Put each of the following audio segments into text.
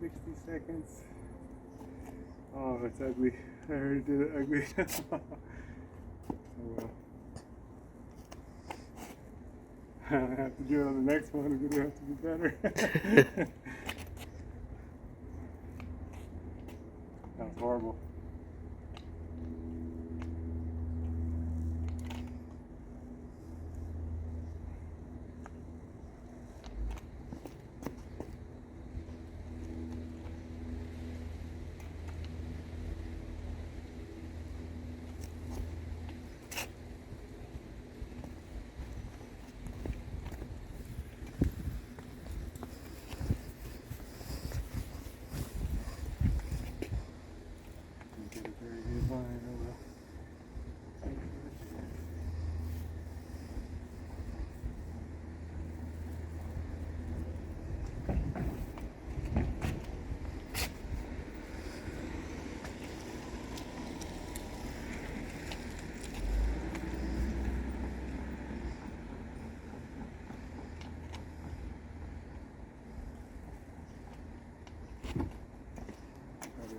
60 seconds. Oh, it's ugly. I already did it ugly. Oh well. I have to do it on the next one. It's going to have to be better. That was horrible.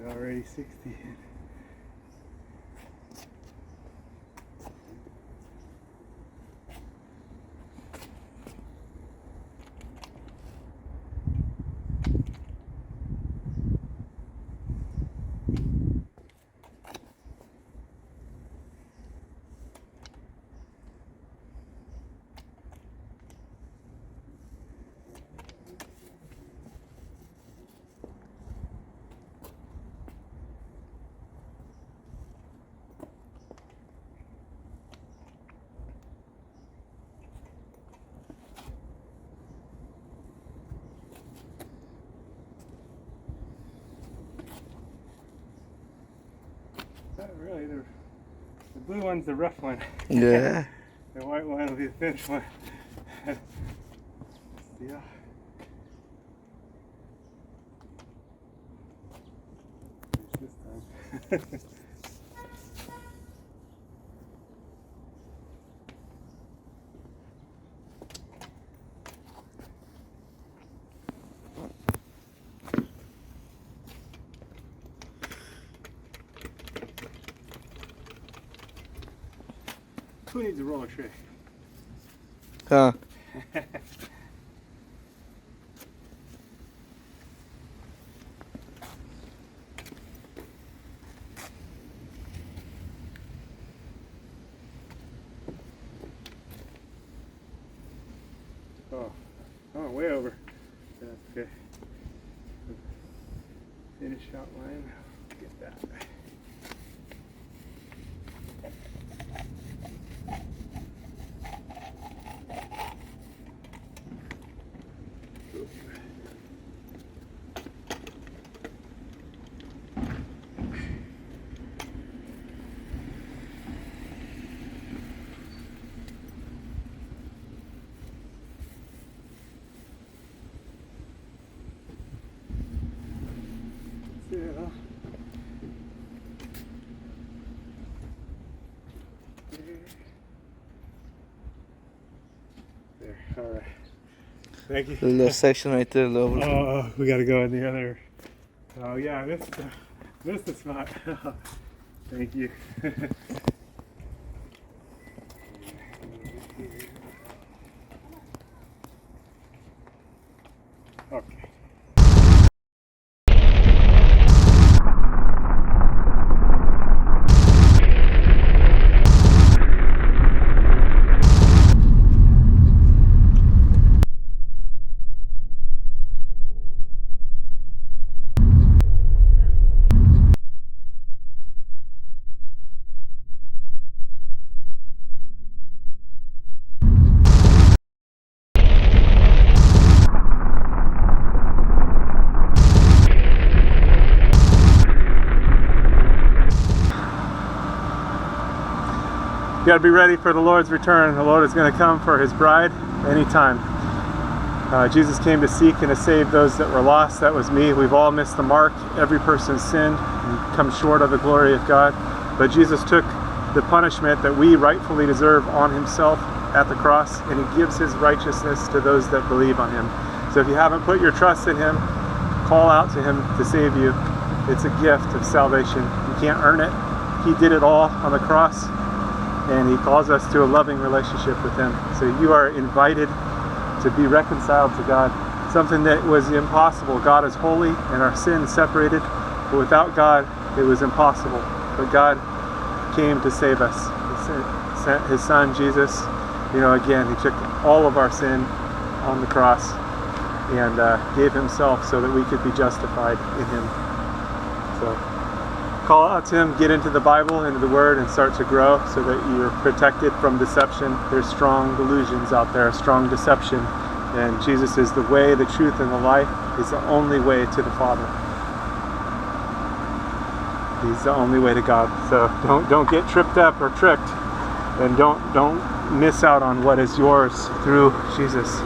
Already 60. Not really. The blue one's the rough one. Yeah. The white one will be the finished one. Yeah. This time. Who needs a roller tray? Huh. Oh, way over. That's okay. Finish outline. Get that. Yeah. There. All right. Thank you. The little section right there, little. Oh, we got to go in the other. Oh yeah, I missed the spot. Thank you. Okay. You got to be ready for the Lord's return. The Lord is going to come for his bride anytime. Jesus came to seek and to save those that were lost. That was me. We've all missed the mark. Every person sinned and come short of the glory of God. But Jesus took the punishment that we rightfully deserve on himself at the cross, and he gives his righteousness to those that believe on him. So if you haven't put your trust in him, call call out to him to save you, it's a gift of salvation. You can't earn it. He did it all on the cross, and he calls us to a loving relationship with him. So you are invited to be reconciled to God, something that was impossible. God is holy and our sin separated, but without God it was impossible. But God came to save us. He sent his son Jesus. Again, he took all of our sin on the cross and gave himself so that we could be justified in him. So call out to him, get into the Bible, into the Word, and start to grow so that you're protected from deception. There's strong delusions out there, strong deception, and Jesus is the way, the truth, and the life. He's the only way to the Father. He's the only way to God. So don't get tripped up or tricked, and don't miss out on what is yours through Jesus.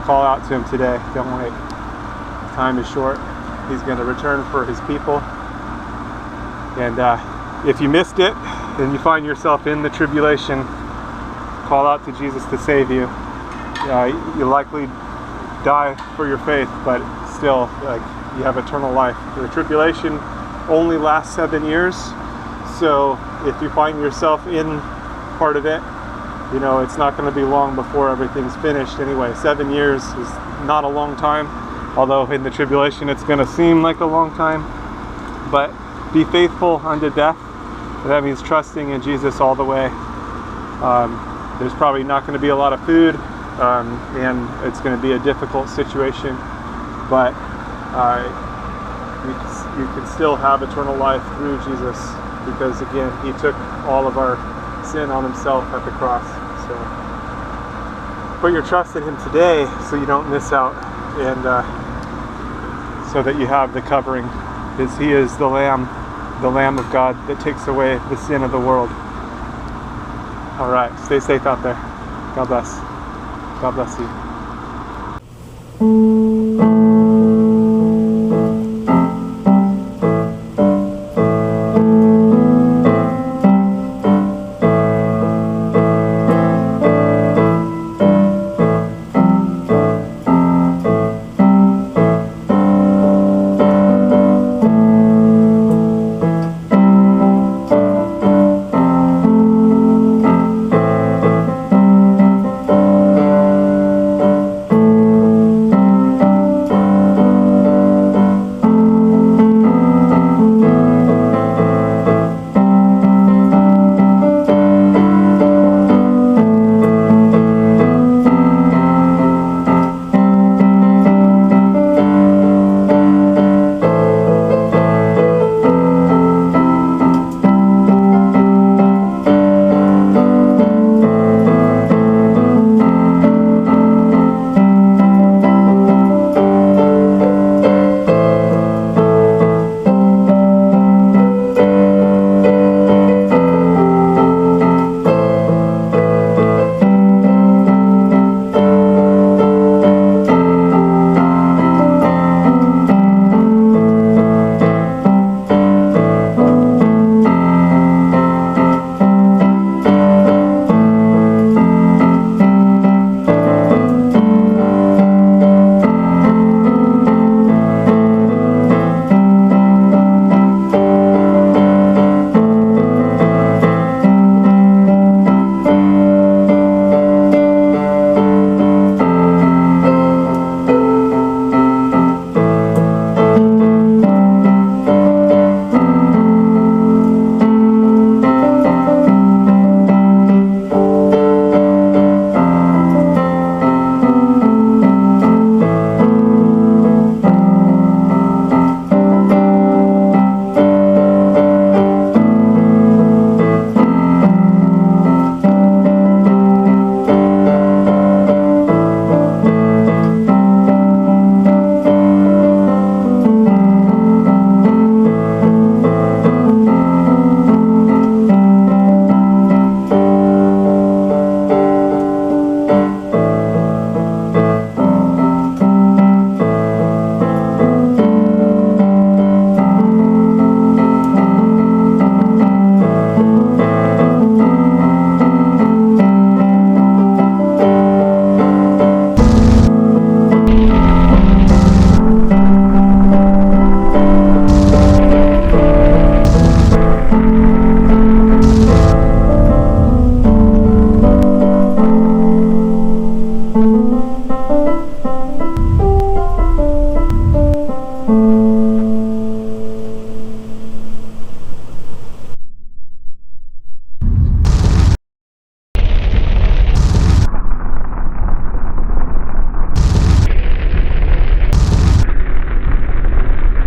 Call out to him today. Don't wait. Time is short. He's going to return for his people. And if you missed it and you find yourself in the tribulation, call out to Jesus to save you. You likely die for your faith, but still, you have eternal life. The tribulation only lasts 7 years, so if you find yourself in part of it, it's not going to be long before everything's finished anyway. 7 years is not a long time, although in the tribulation it's going to seem like a long time. But be faithful unto death. That means trusting in Jesus all the way. There's probably not going to be a lot of food, and it's going to be a difficult situation, but you can still have eternal life through Jesus, because again, he took all of our sin on himself at the cross. So put your trust in him today so you don't miss out, and so that you have the covering, because he is the Lamb of God that takes away the sin of the world. All right, stay safe out there. God bless. God bless you.